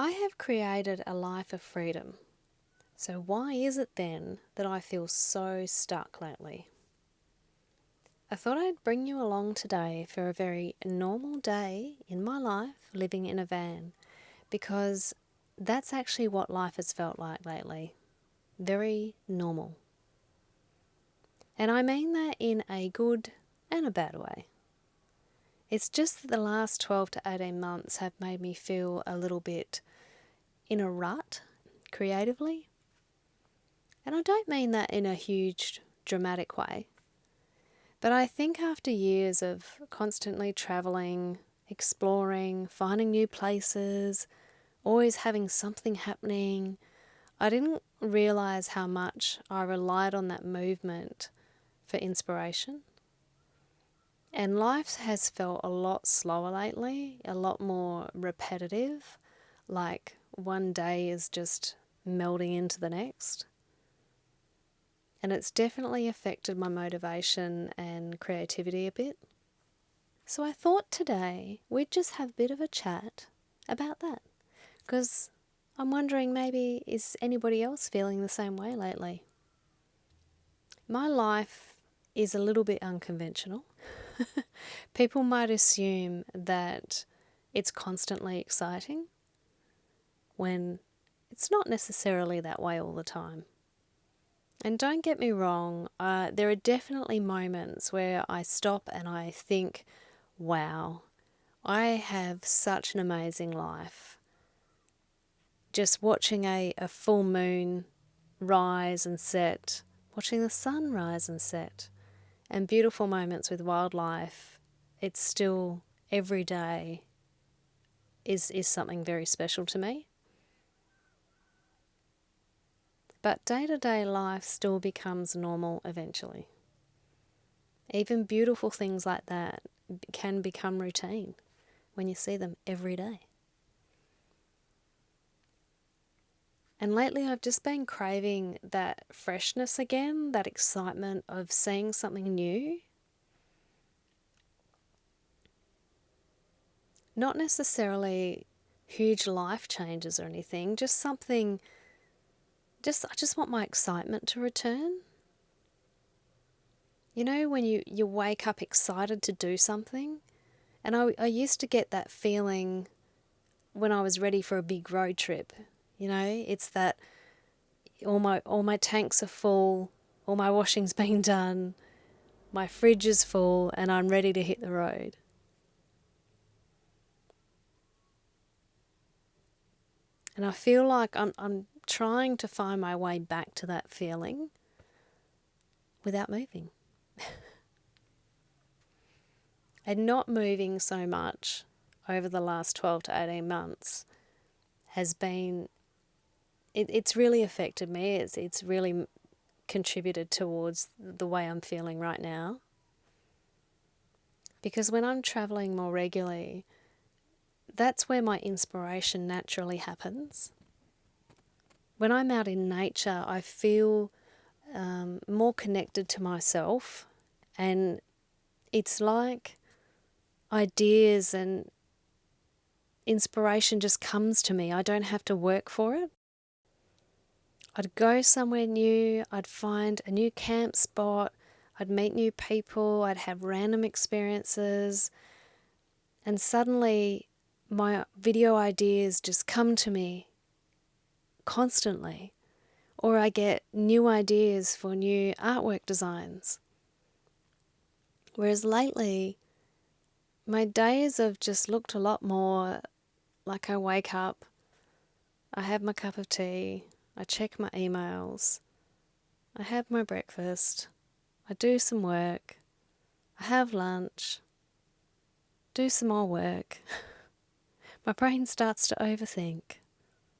I have created a life of freedom. So why is it then that I feel so stuck lately? I thought I'd bring you along today for a very normal day in my life living in a van, because that's actually what life has felt like lately. Very normal. And I mean that in a good and a bad way. It's just that the last 12 to 18 months have made me feel a little bit in a rut creatively. And I don't mean that in a huge dramatic way. But I think after years of constantly travelling, exploring, finding new places, always having something happening, I didn't realise how much I relied on that movement for inspiration. And life has felt a lot slower lately, a lot more repetitive, like one day is just melding into the next. And it's definitely affected my motivation and creativity a bit. So I thought today we'd just have a bit of a chat about that, because I'm wondering, maybe is anybody else feeling the same way lately? My life is a little bit unconventional. People might assume that it's constantly exciting when it's not necessarily that way all the time. And don't get me wrong, there are definitely moments where I stop and I think, wow, I have such an amazing life. Just watching a full moon rise and set, watching the sun rise and set, and beautiful moments with wildlife, it's still every day is something very special to me. But day-to-day life still becomes normal eventually. Even beautiful things like that can become routine when you see them every day. And lately I've just been craving that freshness again, that excitement of seeing something new. Not necessarily huge life changes or anything, just something, I just want my excitement to return. You know, when you wake up excited to do something? And I used to get that feeling when I was ready for a big road trip. You know, it's that all my tanks are full, all my washing's been done, my fridge is full, and I'm ready to hit the road. And I feel like I'm trying to find my way back to that feeling without moving. And not moving so much over the last 12 to 18 months has been, it's really affected me. It's really contributed towards the way I'm feeling right now. Because when I'm travelling more regularly, that's where my inspiration naturally happens. When I'm out in nature, I feel more connected to myself, and it's like ideas and inspiration just comes to me. I don't have to work for it. I'd go somewhere new, I'd find a new camp spot, I'd meet new people, I'd have random experiences, and suddenly my video ideas just come to me constantly. Or I get new ideas for new artwork designs. Whereas lately, my days have just looked a lot more like I wake up, I have my cup of tea, I check my emails, I have my breakfast, I do some work, I have lunch, do some more work. My brain starts to overthink.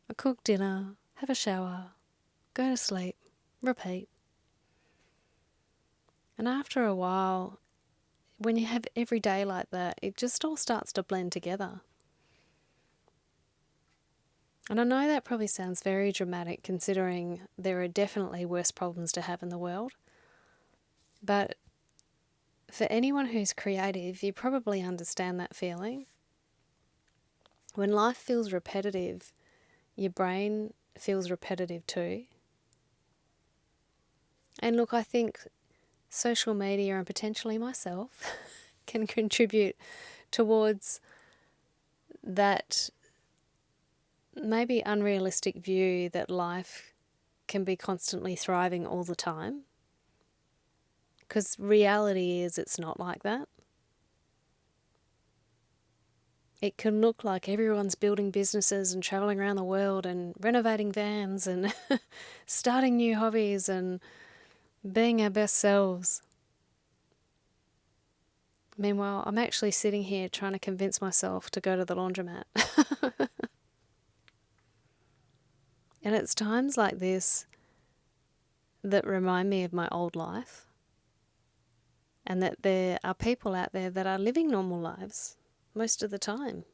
I cook dinner, have a shower, go to sleep, repeat. And after a while, when you have every day like that, it just all starts to blend together. And I know that probably sounds very dramatic, considering there are definitely worse problems to have in the world. But for anyone who's creative, you probably understand that feeling. When life feels repetitive, your brain feels repetitive too. And look, I think social media and potentially myself can contribute towards that maybe unrealistic view that life can be constantly thriving all the time. Because reality is it's not like that. It can look like everyone's building businesses and traveling around the world and renovating vans and starting new hobbies and being our best selves. Meanwhile, I'm actually sitting here trying to convince myself to go to the laundromat. And it's times like this that remind me of my old life, and that there are people out there that are living normal lives most of the time.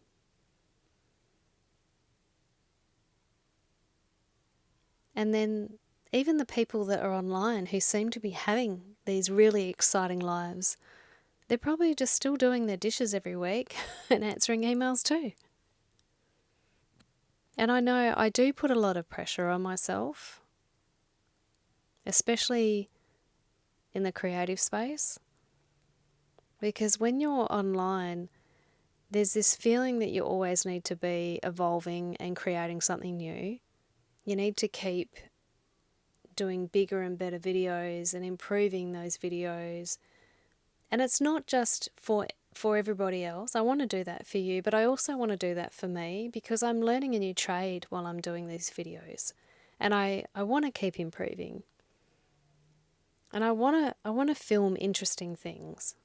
And then even the people that are online who seem to be having these really exciting lives, they're probably just still doing their dishes every week and answering emails too. And I know I do put a lot of pressure on myself, especially in the creative space, because when you're online, there's this feeling that you always need to be evolving and creating something new. You need to keep doing bigger and better videos and improving those videos. And it's not just for everybody else. I want to do that for you, but I also want to do that for me, because I'm learning a new trade while I'm doing these videos. And I want to keep improving. And I want to film interesting things.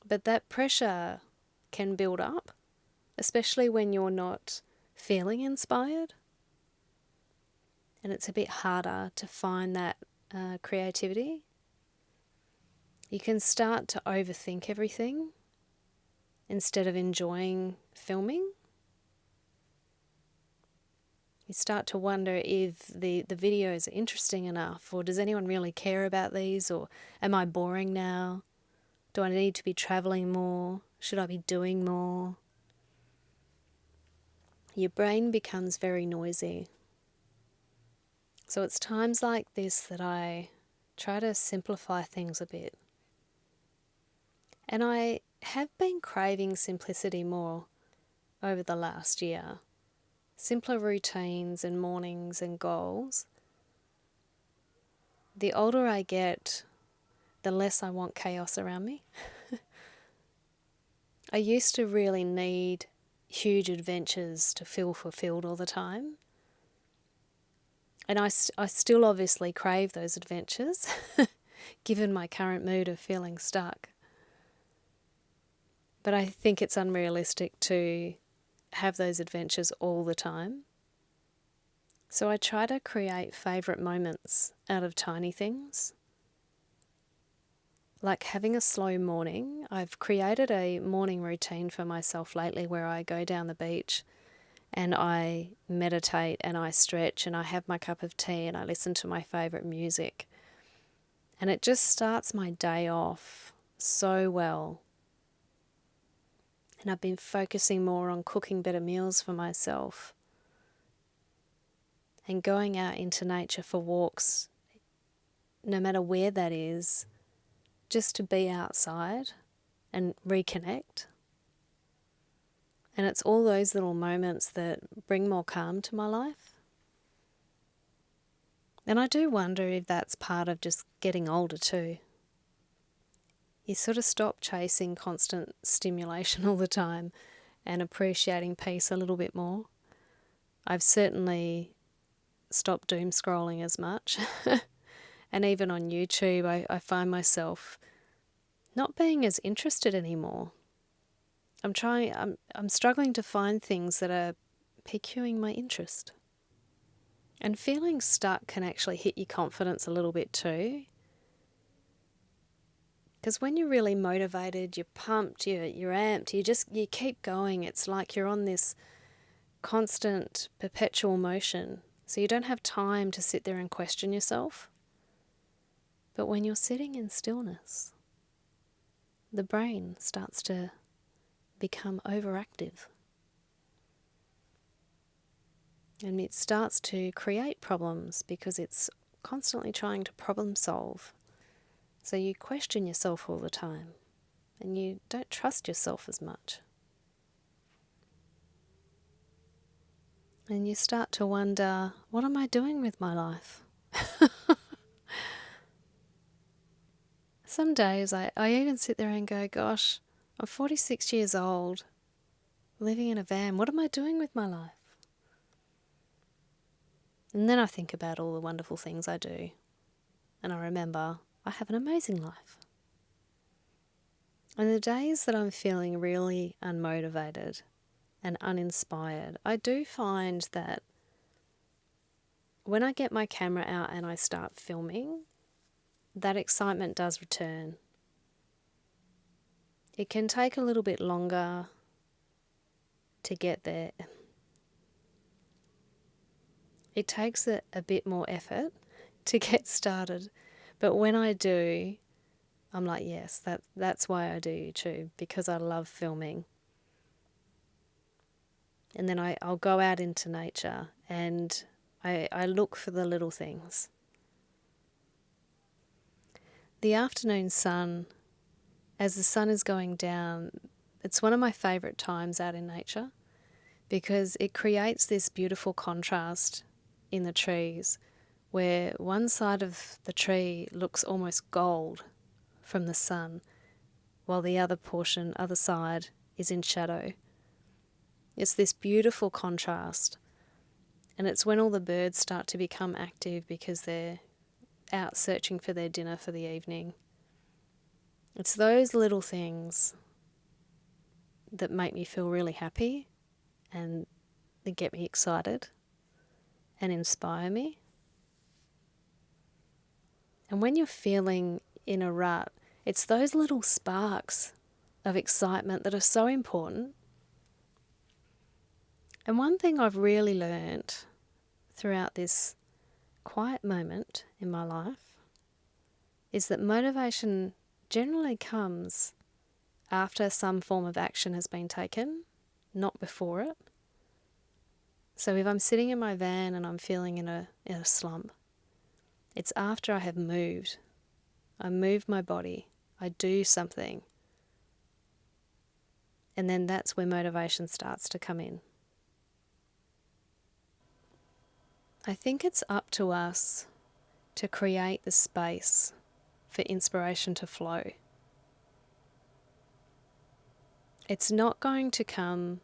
But that pressure can build up, especially when you're not feeling inspired. And it's a bit harder to find that creativity. You can start to overthink everything instead of enjoying filming. You start to wonder if the videos are interesting enough, or does anyone really care about these, or am I boring now? Do I need to be traveling more? Should I be doing more? Your brain becomes very noisy. So it's times like this that I try to simplify things a bit. And I have been craving simplicity more over the last year. Simpler routines and mornings and goals. The older I get, the less I want chaos around me. I used to really need huge adventures to feel fulfilled all the time. And I still obviously crave those adventures, given my current mood of feeling stuck. But I think it's unrealistic to have those adventures all the time. So I try to create favourite moments out of tiny things. Like having a slow morning. I've created a morning routine for myself lately where I go down the beach and I meditate and I stretch and I have my cup of tea and I listen to my favourite music. And it just starts my day off so well. And I've been focusing more on cooking better meals for myself and going out into nature for walks, no matter where that is, just to be outside and reconnect. And it's all those little moments that bring more calm to my life. And I do wonder if that's part of just getting older too. You sort of stop chasing constant stimulation all the time and appreciating peace a little bit more. I've certainly stopped doom scrolling as much. And even on YouTube, I find myself not being as interested anymore. I'm struggling to find things that are piquing my interest. And feeling stuck can actually hit your confidence a little bit too. Because when you're really motivated, you're pumped, you're amped, you keep going. It's like you're on this constant, perpetual motion. So you don't have time to sit there and question yourself. But when you're sitting in stillness, the brain starts to become overactive. And it starts to create problems because it's constantly trying to problem solve. So you question yourself all the time and you don't trust yourself as much. And you start to wonder, what am I doing with my life? Some days I even sit there and go, gosh, I'm 46 years old, living in a van. What am I doing with my life? And then I think about all the wonderful things I do. And I remember I have an amazing life. And the days that I'm feeling really unmotivated and uninspired, I do find that when I get my camera out and I start filming, that excitement does return. It can take a little bit longer to get there. It takes a bit more effort to get started. But when I do, I'm like, yes, that's why I do YouTube, because I love filming. And then I'll go out into nature and I look for the little things. The afternoon sun, as the sun is going down, it's one of my favourite times out in nature because it creates this beautiful contrast in the trees where one side of the tree looks almost gold from the sun while the other side is in shadow. It's this beautiful contrast, and it's when all the birds start to become active because they're out searching for their dinner for the evening. It's those little things that make me feel really happy and that get me excited and inspire me. And when you're feeling in a rut, it's those little sparks of excitement that are so important. And one thing I've really learnt throughout this quiet moment in my life is that motivation generally comes after some form of action has been taken, not before it. So if I'm sitting in my van and I'm feeling in a slump, it's after I have moved. I move my body, I do something, and then that's where motivation starts to come in. I think it's up to us to create the space for inspiration to flow. It's not going to come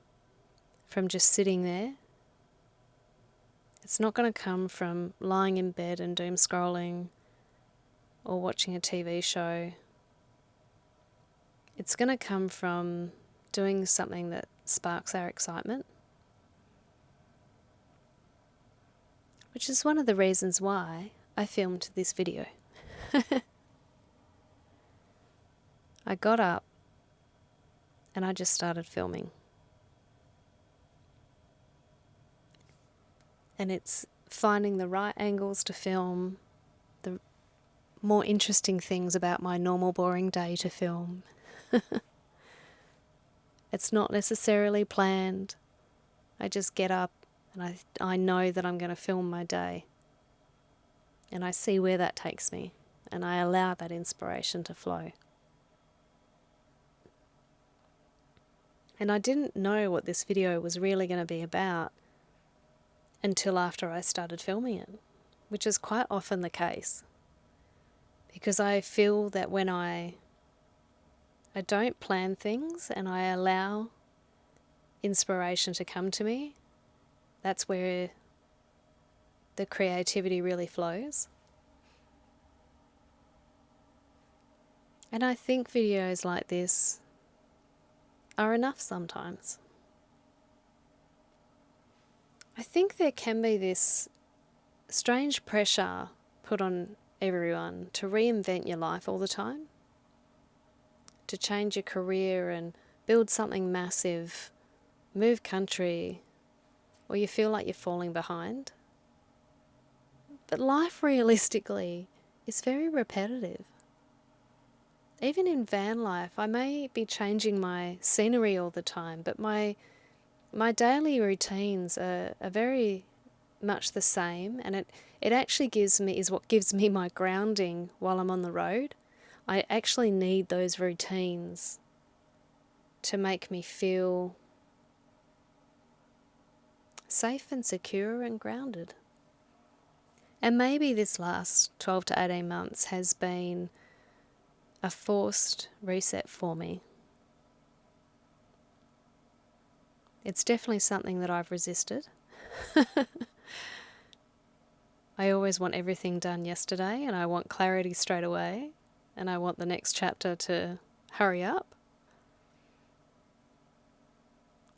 from just sitting there. It's not going to come from lying in bed and doom scrolling or watching a TV show. It's going to come from doing something that sparks our excitement, which is one of the reasons why I filmed this video. I got up and I just started filming. And it's finding the right angles to film, the more interesting things about my normal boring day to film. It's not necessarily planned. I just get up and I know that I'm going to film my day. And I see where that takes me. And I allow that inspiration to flow. And I didn't know what this video was really going to be about until after I started filming it, which is quite often the case. Because I feel that when I don't plan things and I allow inspiration to come to me, that's where the creativity really flows. And I think videos like this are enough sometimes. I think there can be this strange pressure put on everyone to reinvent your life all the time, to change your career and build something massive, move country, or you feel like you're falling behind. But life realistically is very repetitive. Even in van life, I may be changing my scenery all the time, but my daily routines are very much the same, and it actually is what gives me my grounding while I'm on the road. I actually need those routines to make me feel safe and secure and grounded. And maybe this last 12 to 18 months has been a forced reset for me. It's definitely something that I've resisted. I always want everything done yesterday, and I want clarity straight away, and I want the next chapter to hurry up.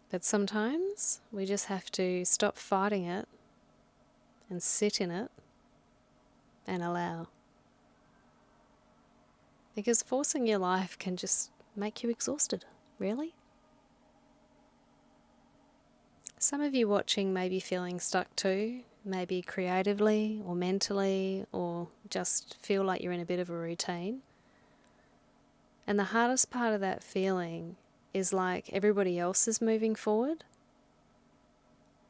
But sometimes we just have to stop fighting it and sit in it and allow. Because forcing your life can just make you exhausted, really. Some of you watching may be feeling stuck too, maybe creatively or mentally, or just feel like you're in a bit of a routine. And the hardest part of that feeling is like everybody else is moving forward.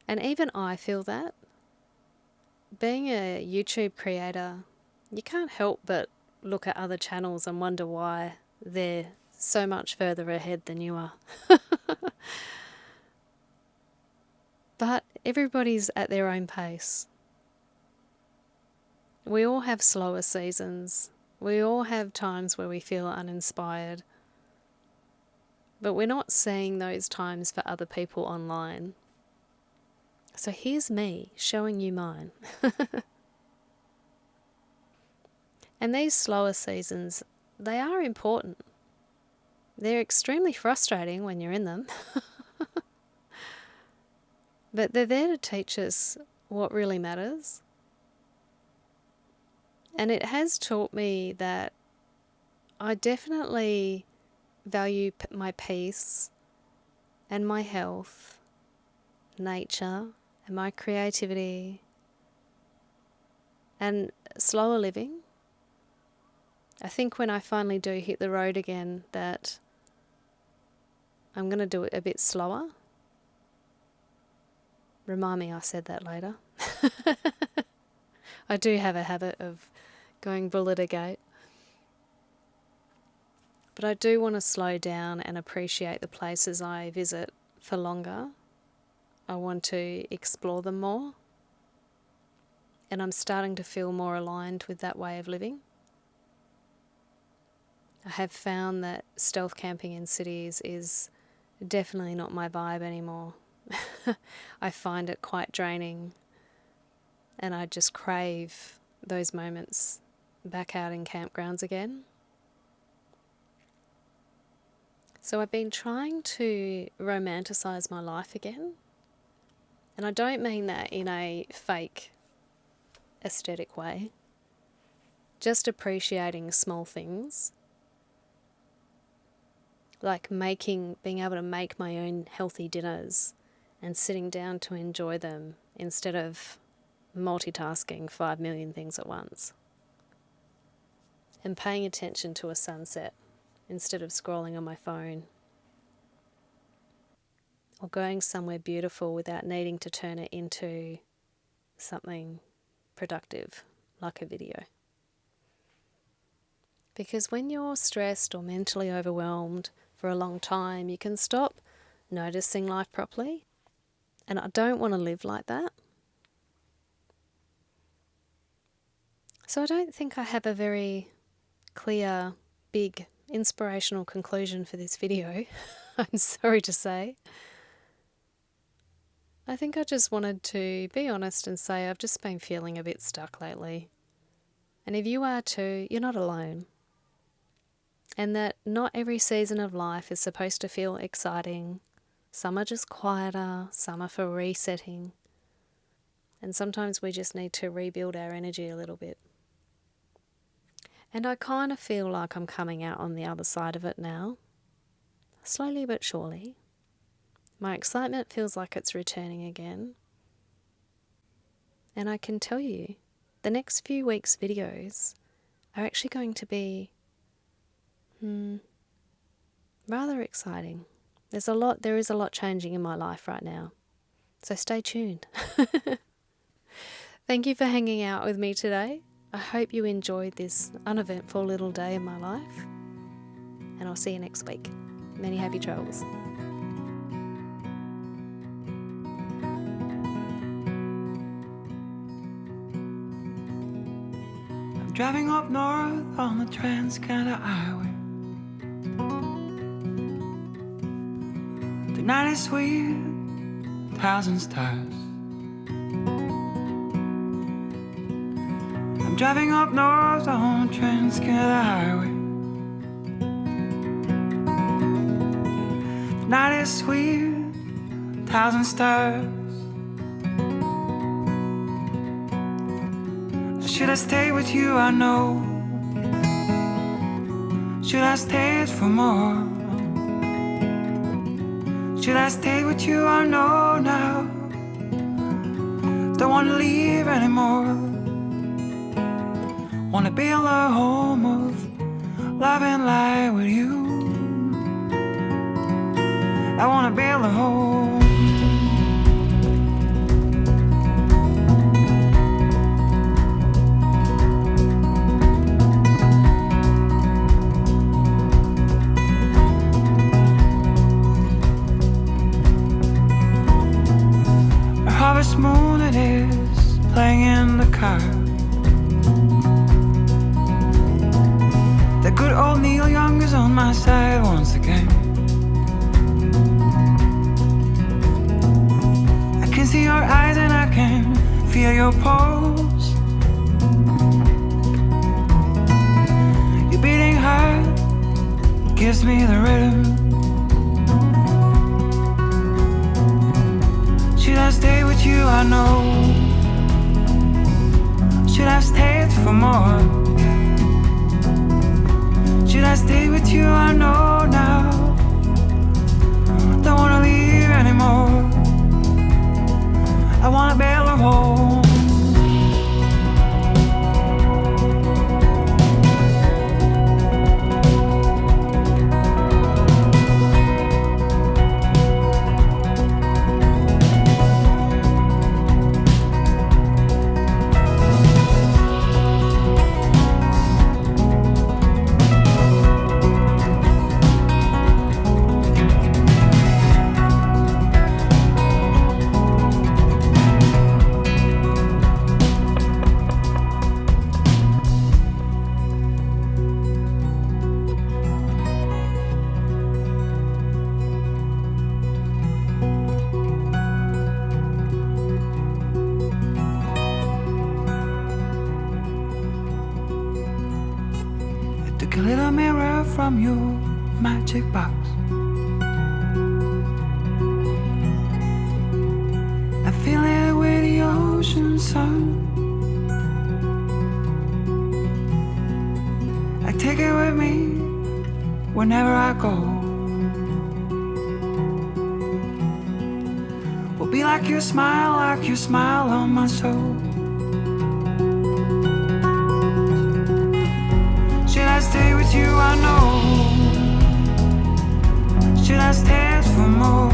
And even I feel that. Being a YouTube creator, you can't help but look at other channels and wonder why they're so much further ahead than you are. But everybody's at their own pace. We all have slower seasons. We all have times where we feel uninspired. But we're not seeing those times for other people online. So here's me showing you mine. And these slower seasons, they are important. They're extremely frustrating when you're in them. But they're there to teach us what really matters. And it has taught me that I definitely value my peace and my health, nature and my creativity and slower living. I think when I finally do hit the road again that I'm going to do it a bit slower. Remind me I said that later. I do have a habit of going bull at a gate. But I do want to slow down and appreciate the places I visit for longer. I want to explore them more. And I'm starting to feel more aligned with that way of living. I have found that stealth camping in cities is definitely not my vibe anymore. I find it quite draining, and I just crave those moments back out in campgrounds again. So I've been trying to romanticize my life again, and I don't mean that in a fake aesthetic way, just appreciating small things, like being able to make my own healthy dinners and sitting down to enjoy them instead of multitasking 5 million things at once. And paying attention to a sunset instead of scrolling on my phone. Or going somewhere beautiful without needing to turn it into something productive, like a video. Because when you're stressed or mentally overwhelmed for a long time, you can stop noticing life properly. And I don't want to live like that. So I don't think I have a very clear, big, inspirational conclusion for this video. I'm sorry to say. I think I just wanted to be honest and say I've just been feeling a bit stuck lately. And if you are too, you're not alone. And that not every season of life is supposed to feel exciting. Some are just quieter, some are for resetting. And sometimes we just need to rebuild our energy a little bit. And I kind of feel like I'm coming out on the other side of it now. Slowly but surely. My excitement feels like it's returning again. And I can tell you, the next few weeks' videos are actually going to be Rather exciting. There is a lot changing in my life right now. So stay tuned. Thank you for hanging out with me today. I hope you enjoyed this uneventful little day in my life. And I'll see you next week. Many happy travels. I'm driving up north on the Trans-Canada Highway. The night is sweet, 1,000 stars. I'm driving up north on the Trans-Canada Highway. The night is sweet, 1,000 stars. Should I stay with you? I know. Should I stay for more? Should I stay with you? I know now. Don't wanna leave anymore. Wanna build a home of love and light with you. I wanna build a home. A harvest moon it is, playing in the car. The good old Neil Young is on my side once again. I can see your eyes and I can feel your pulse. Your beating heart gives me the rhythm. Should I stay with you? I know. Should I stay for more? Should I stay with you? I know now. Don't wanna leave anymore. I wanna build a home. Took a little mirror from your magic box. I fill it with the ocean sun. I take it with me whenever I go. Will be like your smile on my soul. Should I stay with you? I know. Should I stay for more?